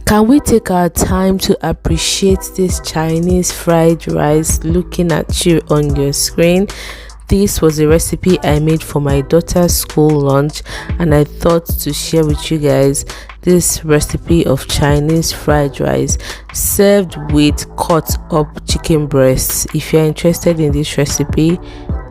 Can we take our time to appreciate this Chinese fried rice looking at you on your screen? This was a recipe I made for my daughter's school lunch, and I thought to share with you guys this recipe of Chinese fried rice served with cut up chicken breasts. If you're interested in this recipe,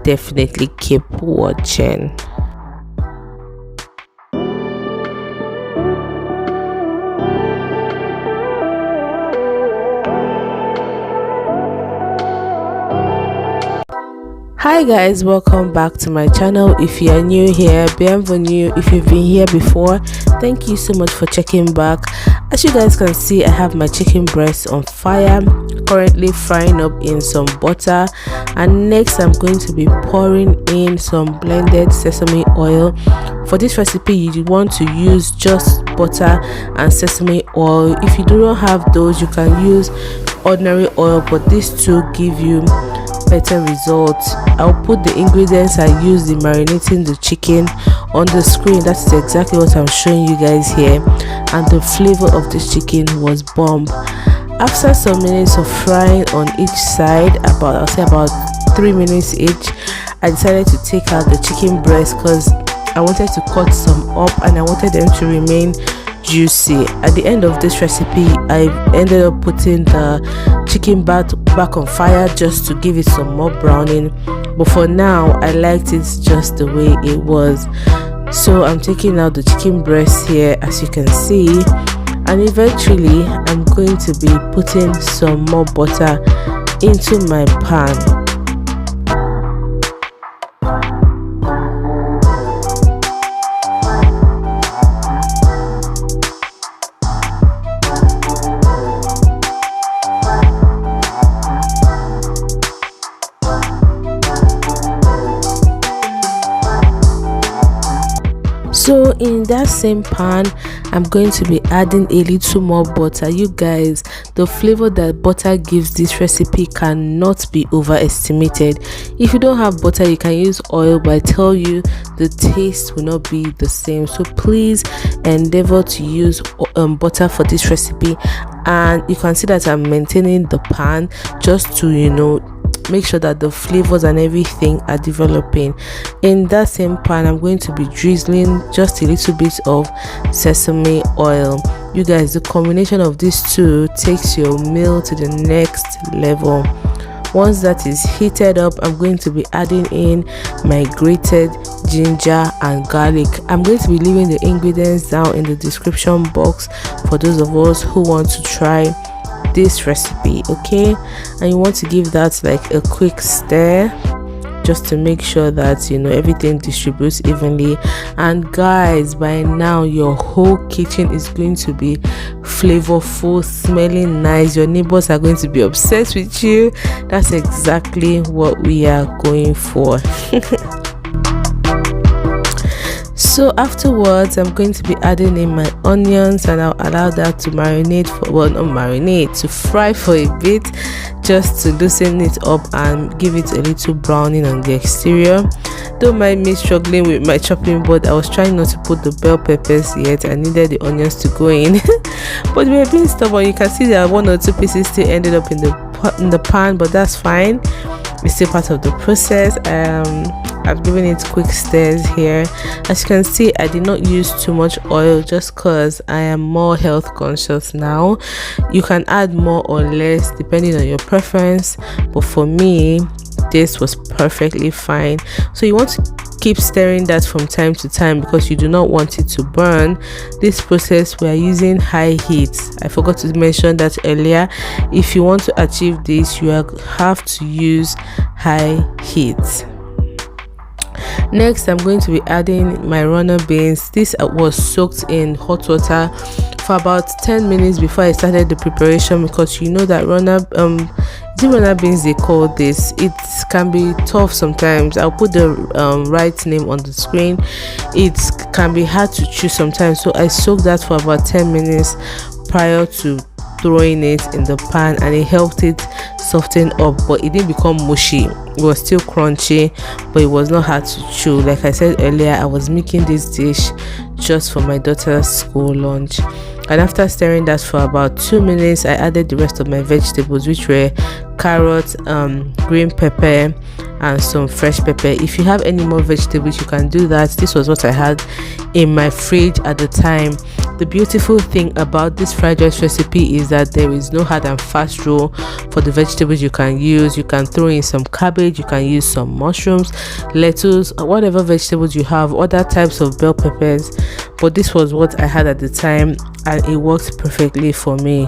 definitely keep watching. Hi guys, welcome back to my channel. If you are new here, bienvenue. If you've been here before, thank you so much for checking back. As you guys can see, I have my chicken breast on fire, currently frying up in some butter, and next I'm going to be pouring in some blended sesame oil. For this recipe, you want to use just butter and sesame oil. If you do not have those, you can use ordinary oil, but these two give you better results. I'll put the ingredients I used in marinating the chicken on the screen. That's exactly what I'm showing you guys here, and the flavor of this chicken was bomb. After some minutes of frying on each side, I'll say about 3 minutes each, I decided to take out the chicken breast because I wanted to cut some up and I wanted them to remain juicy. At the end of this recipe, I ended up putting the chicken back on fire just to give it some more browning, but for now I liked it just the way it was. So I'm taking out the chicken breast here, as you can see, and eventually I'm going to be putting some more butter into my pan. So in that same pan, I'm going to be adding a little more butter. You guys, the flavor that butter gives this recipe cannot be overestimated. If you don't have butter, you can use oil, but I tell you, the taste will not be the same. So please endeavor to use butter for this recipe, and you can see that I'm maintaining the pan just to make sure that the flavors and everything are developing. In that same pan, I'm going to be drizzling just a little bit of sesame oil. You guys, the combination of these two takes your meal to the next level. Once that is heated up, I'm going to be adding in my grated ginger and garlic. I'm going to be leaving the ingredients down in the description box for those of us who want to try this recipe, okay? And you want to give that like a quick stir just to make sure that everything distributes evenly. And guys, by now your whole kitchen is going to be flavorful, smelling nice. Your neighbors are going to be obsessed with you. That's exactly what we are going for. So afterwards, I'm going to be adding in my onions, and I'll allow that to marinate to fry for a bit, just to loosen it up and give it a little browning on the exterior. Don't mind me struggling with my chopping board. I was trying not to put the bell peppers yet. I needed the onions to go in, but we are being stubborn. You can see that 1 or 2 pieces still ended up in the pan, but that's fine. It's still part of the process. I've given it quick stirs here. As you can see, I did not use too much oil just because I am more health conscious now. You can add more or less depending on your preference, but for me, this was perfectly fine. So you want to keep stirring that from time to time because you do not want it to burn. This process, we are using high heat. I forgot to mention that earlier. If you want to achieve this, you have to use high heat. Next, I'm going to be adding my runner beans. This was soaked in hot water for about 10 minutes before I started the preparation, because you know that runner beans, they call this. It can be tough sometimes. I'll put the right name on the screen. It can be hard to chew sometimes, so I soaked that for about 10 minutes prior to throwing it in the pan, and it helped it soften up, but it didn't become mushy. It was still crunchy, but it was not hard to chew. Like I said earlier, I was making this dish just for my daughter's school lunch. And after stirring that for about 2 minutes, I added the rest of my vegetables, which were carrots, green pepper, and some fresh pepper. If you have any more vegetables, you can do that. This was what I had in my fridge at the time. The beautiful thing about this fried rice recipe is that there is no hard and fast rule for the vegetables you can use. You can throw in some cabbage, you can use some mushrooms, lettuce, whatever vegetables you have, other types of bell peppers, but this was what I had at the time and it worked perfectly for me.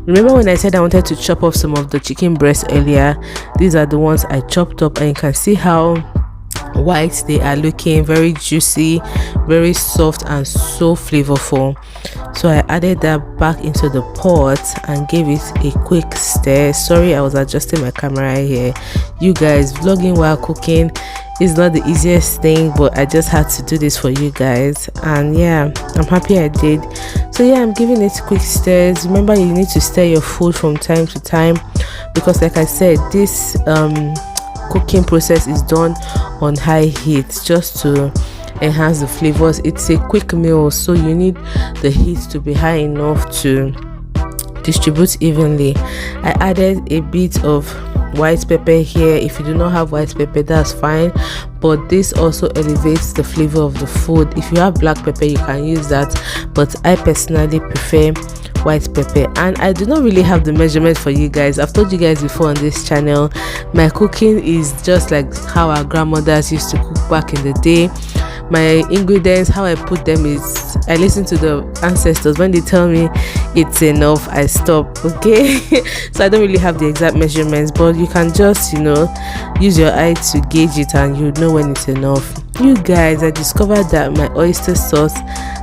Remember when I said I wanted to chop off some of the chicken breasts earlier? These are the ones I chopped up, and you can see how white they are looking, very juicy, very soft, and so flavorful. So I added that back into the pot and gave it a quick stir. Sorry, I was adjusting my camera here. You guys, vlogging while cooking is not the easiest thing, but I just had to do this for you guys, and yeah, I'm happy I did. So yeah, I'm giving it quick stirs. Remember, you need to stir your food from time to time, because like I said, this cooking process is done on high heat just to enhance the flavors. It's a quick meal, so you need the heat to be high enough to distribute evenly. I added a bit of white pepper here. If you do not have white pepper, that's fine, but this also elevates the flavor of the food. If you have black pepper, you can use that, but I personally prefer white pepper. And I do not really have the measurement for you guys. I've told you guys before on this channel, my cooking is just like how our grandmothers used to cook back in the day. My ingredients, how I put them is I listen to the ancestors. When they tell me it's enough, I stop. Okay. So I don't really have the exact measurements, but you can just, you know, use your eye to gauge it and you know when it's enough. You guys, I discovered that my oyster sauce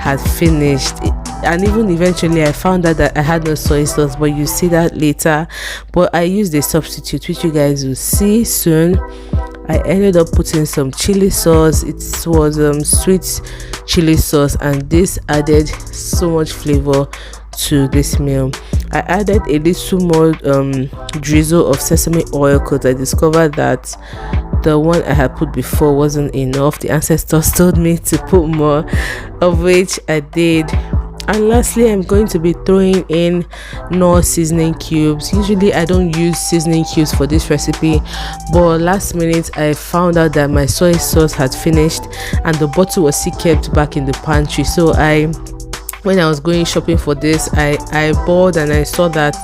had finished, and even eventually I found out that I had no soy sauce, but you see that later. But I used a substitute, which you guys will see soon. I ended up putting some chili sauce. It was sweet chili sauce, and this added so much flavor to this meal. I added a little more drizzle of sesame oil because I discovered that the one I had put before wasn't enough. The ancestors told me to put more, of which I did. And lastly, I'm going to be throwing in Knorr seasoning cubes. Usually I don't use seasoning cubes for this recipe, but last minute I found out that my soy sauce had finished and the bottle was still kept back in the pantry. So when I was going shopping for this, I bought, and I saw that,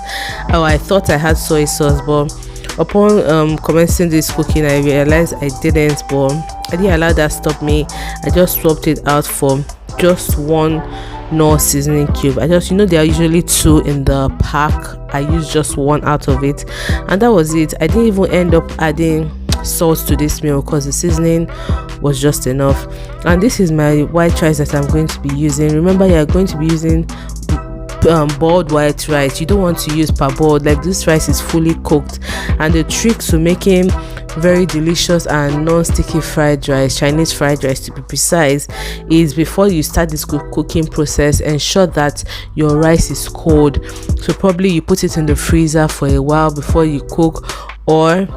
I thought I had soy sauce, but upon commencing this cooking, I realized I didn't. But I didn't allow that stop me. I just swapped it out for just one Knorr seasoning cube. I just, you know, there are usually two in the pack. I used just one out of it, and that was it. I didn't even end up adding salt to this meal because the seasoning was just enough. And this is my white rice that I'm going to be using. Remember, you are going to be using boiled white rice. You don't want to use parboiled. Like, this rice is fully cooked, and the trick to making very delicious and non-sticky fried rice, Chinese fried rice to be precise, is before you start this cooking process, ensure that your rice is cold. So probably you put it in the freezer for a while before you cook, or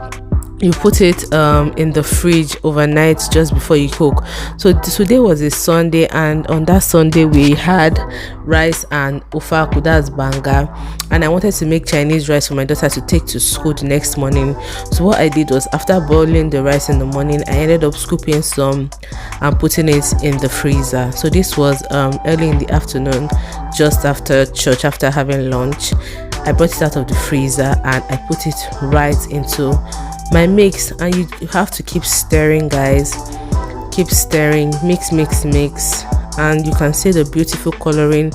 you put it in the fridge overnight just before you cook. So today was a Sunday, and on that Sunday we had rice and ofaku, that's banga, and I wanted to make Chinese rice for my daughter to take to school the next morning. So what I did was, after boiling the rice in the morning, I ended up scooping some and putting it in the freezer. So this was early in the afternoon, just after church, after having lunch. I brought it out of the freezer and I put it right into my mix, and you have to keep stirring, guys. Keep stirring, mix, and you can see the beautiful coloring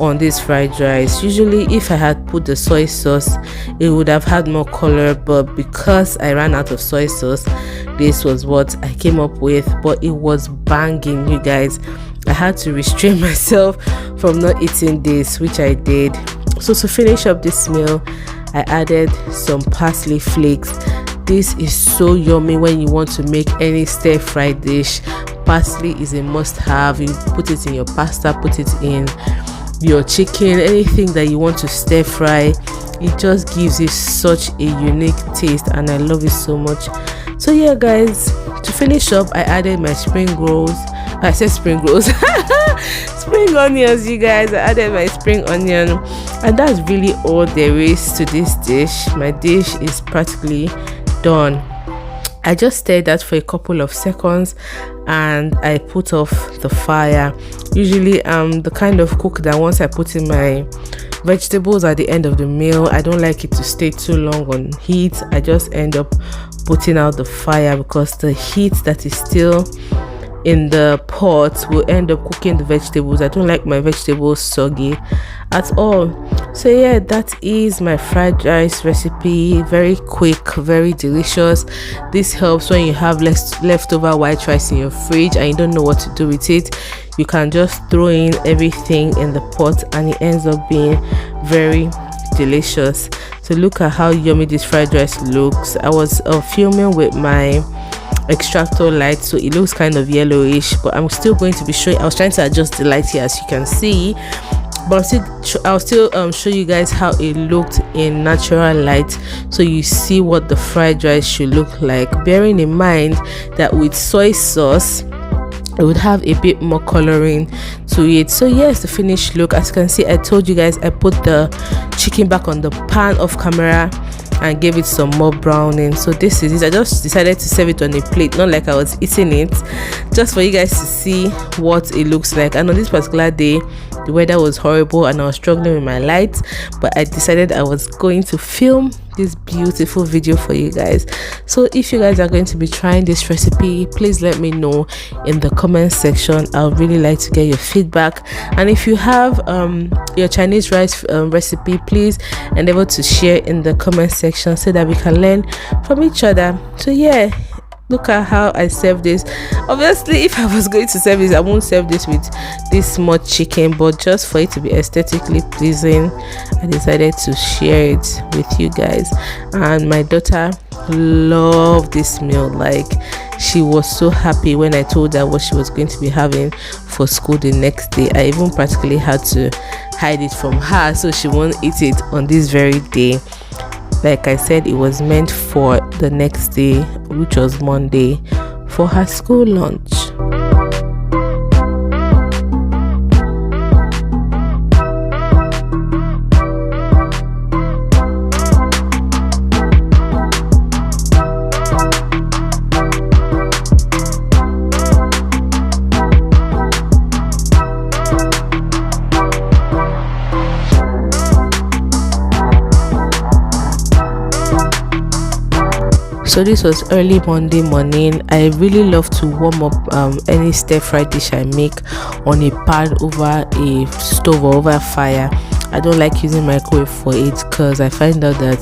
on this fried rice. Usually if I had put the soy sauce, it would have had more color, but because I ran out of soy sauce, this was what I came up with. But it was banging, you guys. I had to restrain myself from not eating this, which I did. So to finish up this meal, I added some parsley flakes. This is so yummy when you want to make any stir fry dish. Parsley is a must have. You put it in your pasta, put it in your chicken, anything that you want to stir fry. It just gives it such a unique taste, and I love it so much. So yeah, guys, to finish up, I added my spring rolls, I said spring rolls. Spring onions, you guys. I added my spring onion, and that's really all there is to this dish. My dish is practically done. I just stirred that for a couple of seconds and I put off the fire. Usually I'm the kind of cook that once I put in my vegetables at the end of the meal, I don't like it to stay too long on heat. I just end up putting out the fire because the heat that is still in the pot will end up cooking the vegetables. I don't like my vegetables soggy at all. So yeah, that is my fried rice recipe. Very quick, very delicious. This helps when you have leftover white rice in your fridge and you don't know what to do with it. You can just throw in everything in the pot and it ends up being very delicious. So look at how yummy this fried rice looks. I was filming with my extractor light, so it looks kind of yellowish, but I'm still going to be showing. I was trying to adjust the light here, as you can see, but I'll still show you guys how it looked in natural light, so you see what the fried rice should look like, bearing in mind that with soy sauce it would have a bit more coloring to it. So yes, the finished look. As you can see, I told you guys I put the chicken back on the pan off camera and gave it some more browning. So this is it. I just decided to serve it on a plate, not like I was eating it, just for you guys to see what it looks like. And on this particular day the weather was horrible and I was struggling with my lights, but I decided I was going to film this beautiful video for you guys. So if you guys are going to be trying this recipe, please let me know in the comment section. I would really like to get your feedback, and if you have your Chinese rice recipe, please endeavor to share in the comment section so that we can learn from each other. So yeah, look at how I serve this. Obviously if I was going to serve this, I won't serve this with this much chicken, but just for it to be aesthetically pleasing, I decided to share it with you guys. And my daughter loved this meal. Like, she was so happy when I told her what she was going to be having for school the next day. I even practically had to hide it from her so she won't eat it on this very day. Like I said, it was meant for the next day, which was Monday, for her school lunch. So this was early Monday morning. I really love to warm up any stir fry dish I make on a pan over a stove or over a fire. I don't like using microwave for it because I find out that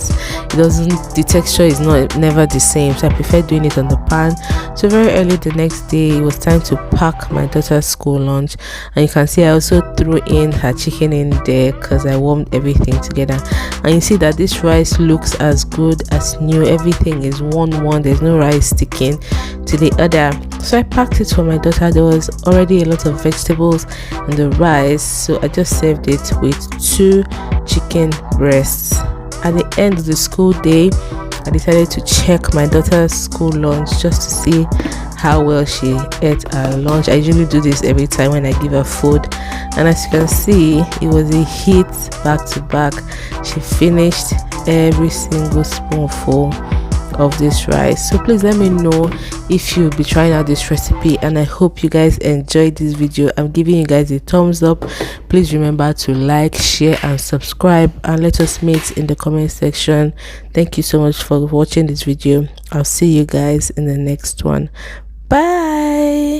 the texture is never the same, so I prefer doing it on the pan. So very early the next day, it was time to pack my daughter's school lunch, and you can see I also threw in her chicken in there because I warmed everything together. And you see that this rice looks as good as new. Everything is one, there's no rice sticking to the other. So I packed it for my daughter. There was already a lot of vegetables in the rice, so I just served it with 2 chicken breasts. At the end of the school day, I decided to check my daughter's school lunch just to see how well she ate her lunch. I usually do this every time when I give her food, and as you can see, it was a hit back to back. She finished every single spoonful of this rice. So please let me know if you'll be trying out this recipe, and I hope you guys enjoyed this video. I'm giving you guys a thumbs up. Please remember to like, share and subscribe, and let us meet in the comment section. Thank you so much for watching this video. I'll see you guys in the next one. Bye.